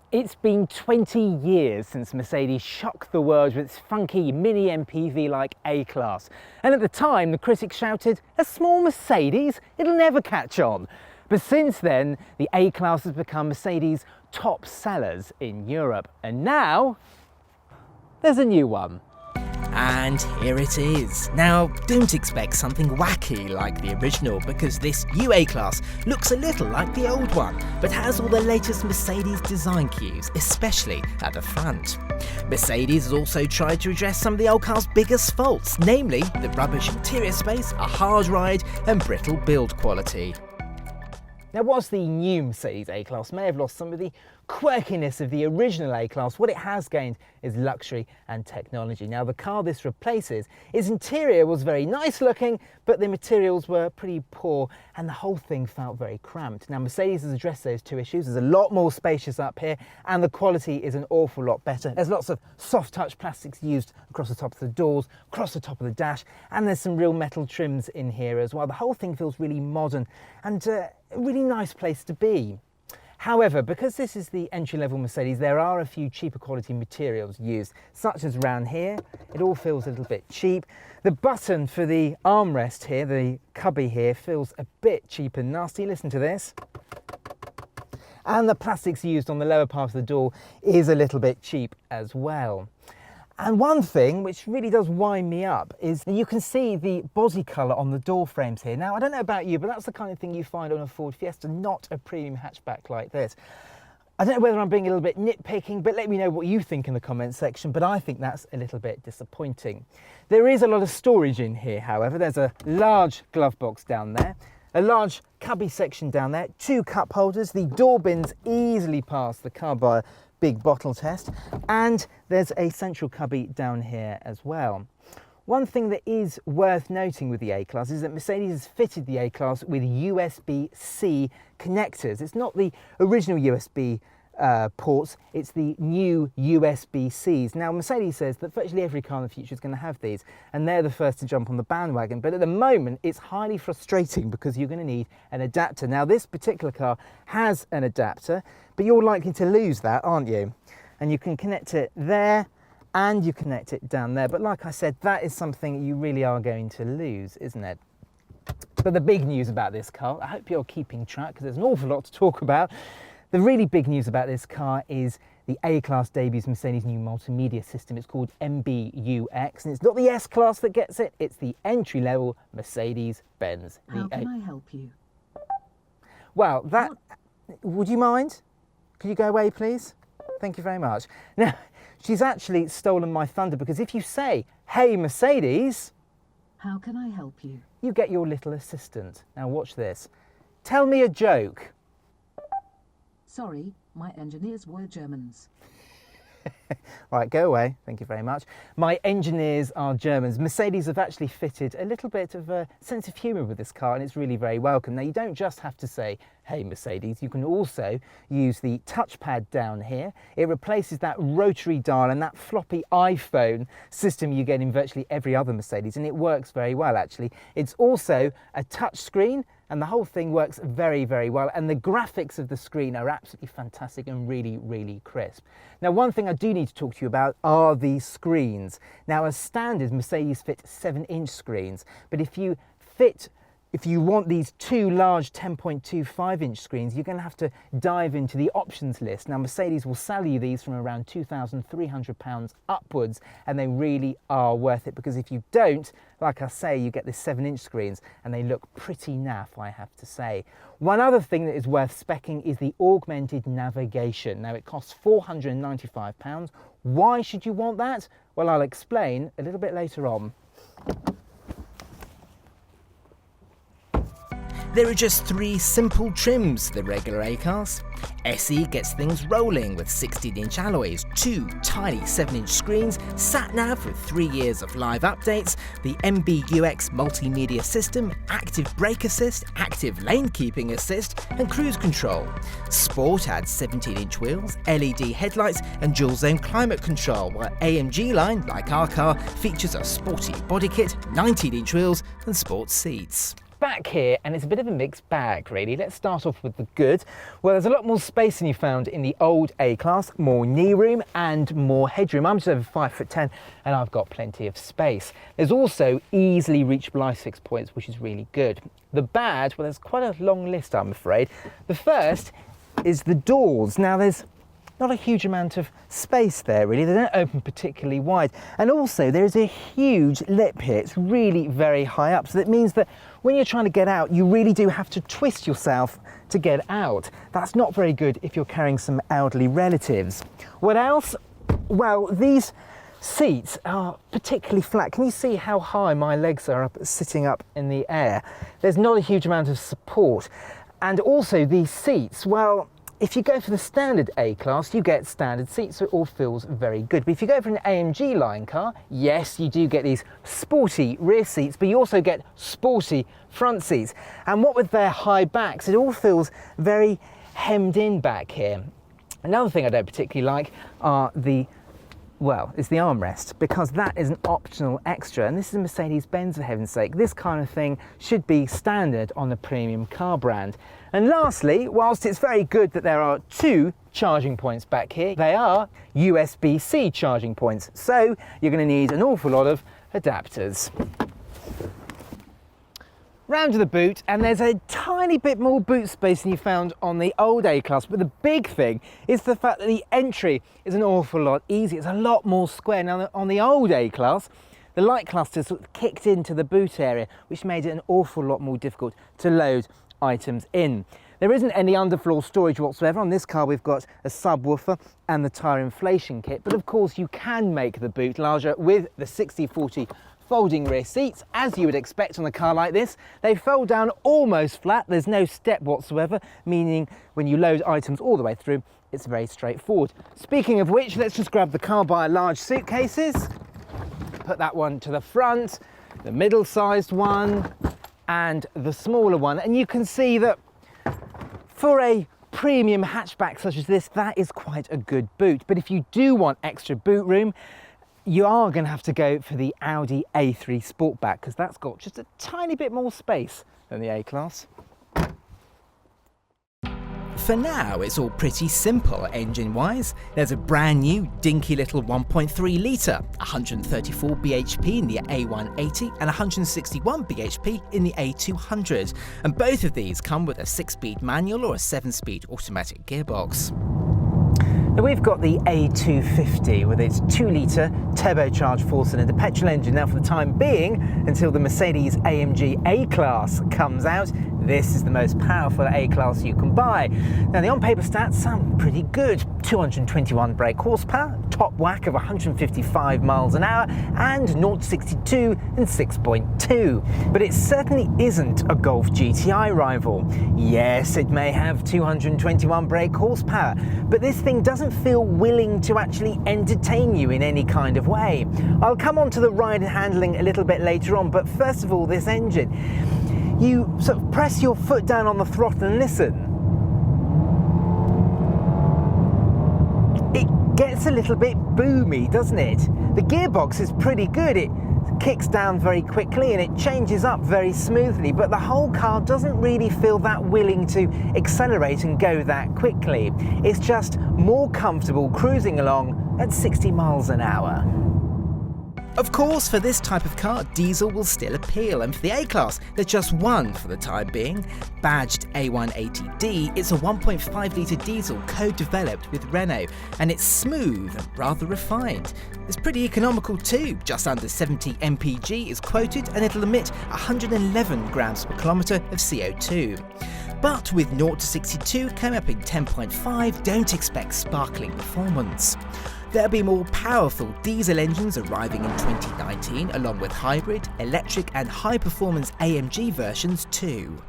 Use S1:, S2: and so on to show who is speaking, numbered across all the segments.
S1: It's been 20 years since Mercedes shocked the world with its funky mini MPV like A-Class. And at the time, the critics shouted, "A small Mercedes? It'll never catch on." But since then, the A-Class has become Mercedes' top sellers in Europe. And now, there's a new one.
S2: And here it is. Now, don't expect something wacky like the original, because this new A-Class looks a little like the old one, but has all the latest Mercedes design cues, especially at the front. Mercedes has also tried to address some of the old car's biggest faults, namely the rubbish interior space, a hard ride and brittle build quality.
S1: Now, whilst the new Mercedes A-Class may have lost some of the quirkiness of the original A-Class, what it has gained is luxury and technology. Now, the car this replaces, its interior was very nice looking, but the materials were pretty poor and the whole thing felt very cramped. Now, Mercedes has addressed those two issues. There's a lot more spacious up here and the quality is an awful lot better. There's lots of soft touch plastics used across the top of the doors, across the top of the dash, and there's some real metal trims in here as well. The whole thing feels really modern and a really nice place to be. However, because this is the entry-level Mercedes, there are a few cheaper quality materials used, such as around here. It all feels a little bit cheap. The button for the armrest here, the cubby here, feels a bit cheap and nasty. Listen to this. And the plastics used on the lower part of the door is a little bit cheap as well. And one thing which really does wind me up is you can see the body colour on the door frames here. Now, I don't know about you, but that's the kind of thing you find on a Ford Fiesta, not a premium hatchback like this. I don't know whether I'm being a little bit nitpicking, but let me know what you think in the comments section, but I think that's a little bit disappointing. There is a lot of storage in here, however. There's a large glove box down there, a large cubby section down there, 2 cup holders, the door bins easily pass the Carbuyer big bottle test, and there's a central cubby down here as well. One thing that is worth noting with the A-Class is that Mercedes has fitted the A-Class with USB-C connectors. It's not the original USB ports, it's the new USB-Cs. Now, Mercedes says that virtually every car in the future is going to have these, and they're the first to jump on the bandwagon. But at the moment, it's highly frustrating because you're going to need an adapter. Now, this particular car has an adapter, but you're likely to lose that, aren't you? And you can connect it there, and you connect it down there. But like I said, that is something you really are going to lose, isn't it? But the big news about this car, I hope you're keeping track because there's an awful lot to talk about. The really big news about this car is the A-Class debuts Mercedes' new multimedia system. It's called MBUX, and it's not the S-Class that gets it, it's the entry-level Mercedes-Benz.
S3: How can I help you?
S1: Well, that... Would you mind? Could you go away, please? Thank you very much. Now, she's actually stolen my thunder because if you say, "Hey, Mercedes,"
S3: how can I help you?
S1: You get your little assistant. Now watch this. Tell me a joke.
S3: Sorry, my engineers were Germans.
S1: Right, go away. Thank you very much. My engineers are Germans. Mercedes have actually fitted a little bit of a sense of humour with this car, and it's really very welcome. Now, you don't just have to say, "Hey, Mercedes." You can also use the touchpad down here. It replaces that rotary dial and that floppy iPhone system you get in virtually every other Mercedes, and it works very well, actually. It's also a touch screen, and the whole thing works very, very well. And the graphics of the screen are absolutely fantastic and really, really crisp. Now, one thing I do need to talk to you about are these screens. Now, as standard, Mercedes fit 7-inch screens, but if you want these 2 large 10.25-inch screens, you're going to have to dive into the options list. Now, Mercedes will sell you these from around £2,300 upwards, and they really are worth it, because if you don't, like I say, you get the 7-inch screens, and they look pretty naff, I have to say. One other thing that is worth speccing is the augmented navigation. Now, it costs £495. Why should you want that? Well, I'll explain a little bit later on.
S2: There are just 3 simple trims to the regular A-Class. SE gets things rolling with 16-inch alloys, 2 tiny 7-inch screens, sat-nav with 3 years of live updates, the MBUX multimedia system, active brake assist, active lane keeping assist, and cruise control. Sport adds 17-inch wheels, LED headlights, and dual-zone climate control, while AMG line, like our car, features a sporty body kit, 19-inch wheels, and sports seats.
S1: back here, and it's a bit of a mixed bag, really. Let's start off with the good. Well, there's a lot more space than you found in the old A-Class, more knee room and more headroom. I'm just over 5'10", and I've got plenty of space. There's also easily reachable ISOFIX points, which is really good. The bad, well, there's quite a long list, I'm afraid. The first is the doors. Now, there's not a huge amount of space there, really. They don't open particularly wide. And also, there's a huge lip here. It's really very high up. So that means that when you're trying to get out, you really do have to twist yourself to get out. That's not very good if you're carrying some elderly relatives. What else? Well, these seats are particularly flat. Can you see how high my legs are up, sitting up in the air? There's not a huge amount of support. And also these seats, well, if you go for the standard A-Class, you get standard seats, so it all feels very good. But if you go for an AMG line car, yes, you do get these sporty rear seats, but you also get sporty front seats. And what with their high backs, it all feels very hemmed in back here. Another thing I don't particularly like are is the armrest, because that is an optional extra, and this is a Mercedes-Benz, for heaven's sake. This kind of thing should be standard on a premium car brand. And lastly, whilst it's very good that there are 2 charging points back here, they are USB-C charging points, so you're going to need an awful lot of adapters. Round to the boot, and there's a tiny bit more boot space than you found on the old A-Class, but the big thing is the fact that the entry is an awful lot easier. It's a lot more square. Now, on the old A-Class, the light clusters sort of kicked into the boot area, which made it an awful lot more difficult to load items in. There isn't any underfloor storage whatsoever. On this car, we've got a subwoofer and the tyre inflation kit, but of course you can make the boot larger with the 60/40 folding rear seats, as you would expect on a car like this. They fold down almost flat. There's no step whatsoever, meaning when you load items all the way through, it's very straightforward. Speaking of which, let's just grab the Carbuyer large suitcases, put that one to the front, the middle-sized one, and the smaller one. And you can see that for a premium hatchback such as this, that is quite a good boot. But if you do want extra boot room, you are going to have to go for the Audi A3 Sportback, because that's got just a tiny bit more space than the A-Class.
S2: For now, it's all pretty simple engine-wise. There's a brand new dinky little 1.3 litre, 134 bhp in the A180 and 161 bhp in the A200. And both of these come with a 6-speed manual or a 7-speed automatic gearbox.
S1: Now we've got the A250 with its 2-litre turbocharged 4-cylinder petrol engine. Now, for the time being, until the Mercedes-AMG A-Class comes out, this is the most powerful A-Class you can buy. Now, the on-paper stats sound pretty good. 221 brake horsepower, top whack of 155 miles an hour, and 0 to 62 in 6.2. But it certainly isn't a Golf GTI rival. Yes, it may have 221 brake horsepower, but this thing doesn't feel willing to actually entertain you in any kind of way. I'll come on to the ride and handling a little bit later on, but first of all, this engine. You sort of press your foot down on the throttle and listen. It gets a little bit boomy, doesn't it? The gearbox is pretty good. It kicks down very quickly and it changes up very smoothly, but the whole car doesn't really feel that willing to accelerate and go that quickly. It's just more comfortable cruising along at 60 miles an hour.
S2: Of course, for this type of car, diesel will still appeal, and for the A-Class, there's just one for the time being. Badged A180D, it's a 1.5 litre diesel co-developed with Renault, and it's smooth and rather refined. It's pretty economical too, just under 70 mpg is quoted, and it'll emit 111 grams per kilometre of CO2. But with 0 to 62 coming up in 10.5, don't expect sparkling performance. There'll be more powerful diesel engines arriving in 2019, along with hybrid, electric and high-performance AMG versions too.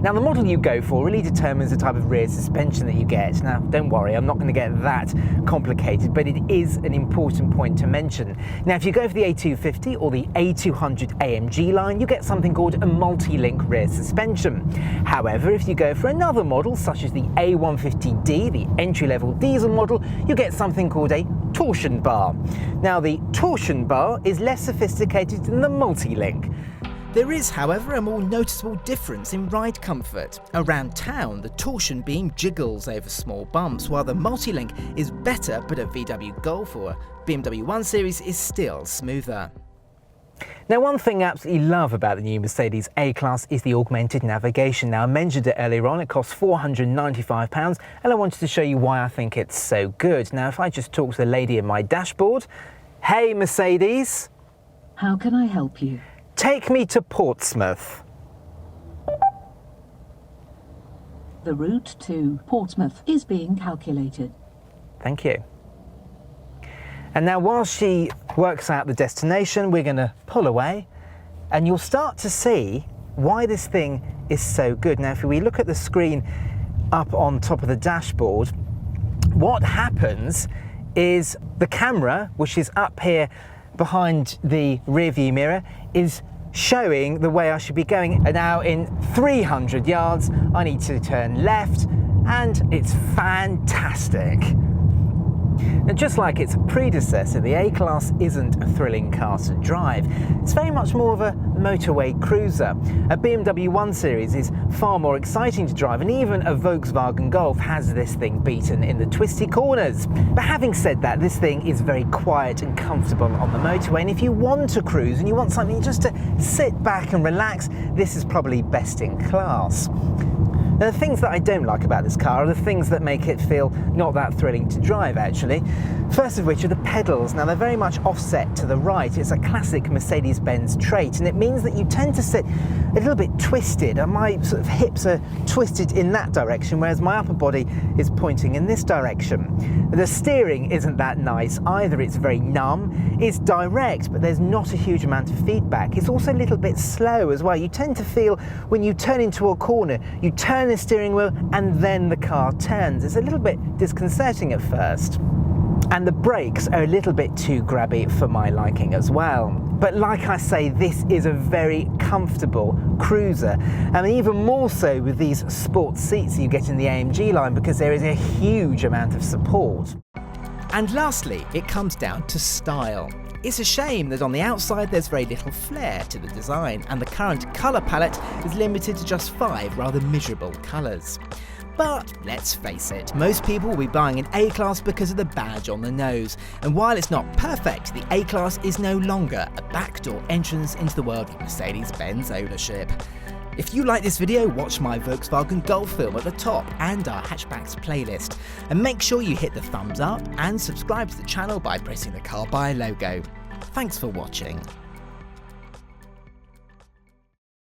S1: Now, the model you go for really determines the type of rear suspension that you get. Now, don't worry, I'm not going to get that complicated, but it is an important point to mention. Now, if you go for the A250 or the A200 AMG line, you get something called a multi-link rear suspension. However, if you go for another model, such as the A150D, the entry-level diesel model, you get something called a torsion bar. Now, the torsion bar is less sophisticated than the multi-link.
S2: There is, however, a more noticeable difference in ride comfort. Around town, the torsion beam jiggles over small bumps, while the multi-link is better, but a VW Golf or a BMW 1 Series is still smoother.
S1: Now, one thing I absolutely love about the new Mercedes A-Class is the augmented navigation. Now, I mentioned it earlier on, it costs £495, and I wanted to show you why I think it's so good. Now, if I just talk to the lady in my dashboard, hey Mercedes,
S3: How can I help you?
S1: take me to Portsmouth.
S3: The route to Portsmouth is being calculated.
S1: Thank you. And now while she works out the destination, we're going to pull away and you'll start to see why this thing is so good. Now, if we look at the screen up on top of the dashboard, what happens is the camera, which is up here behind the rear view mirror, is showing the way I should be going. And now in 300 yards, I need to turn left, and it's fantastic. Now, just like its predecessor, the A-Class isn't a thrilling car to drive. It's very much more of a motorway cruiser. A BMW 1 Series is far more exciting to drive, and even a Volkswagen Golf has this thing beaten in the twisty corners. But having said that, this thing is very quiet and comfortable on the motorway, and if you want to cruise and you want something just to sit back and relax, this is probably best in class. Now, the things that I don't like about this car are the things that make it feel not that thrilling to drive, actually. First of which are the pedals. Now, they're very much offset to the right. It's a classic Mercedes-Benz trait, and it means that you tend to sit a little bit twisted, and my sort of hips are twisted in that direction, whereas my upper body is pointing in this direction. The steering isn't that nice either. It's very numb. It's direct, but there's not a huge amount of feedback. It's also a little bit slow as well. You tend to feel when you turn into a corner, you turn the steering wheel and then the car turns. It's a little bit disconcerting at first. And the brakes are a little bit too grabby for my liking as well. But like I say, this is a very comfortable cruiser, and even more so with these sports seats you get in the AMG line, because there is a huge amount of support.
S2: And lastly, it comes down to style. It's a shame that on the outside there's very little flair to the design, and the current colour palette is limited to just 5 rather miserable colours. But let's face it, most people will be buying an A-Class because of the badge on the nose, and while it's not perfect, the A-Class is no longer a backdoor entrance into the world of Mercedes-Benz ownership. If you like this video, watch my Volkswagen Golf film at the top and our hatchbacks playlist, and make sure you hit the thumbs up and subscribe to the channel by pressing the Carbuyer logo. Thanks for watching.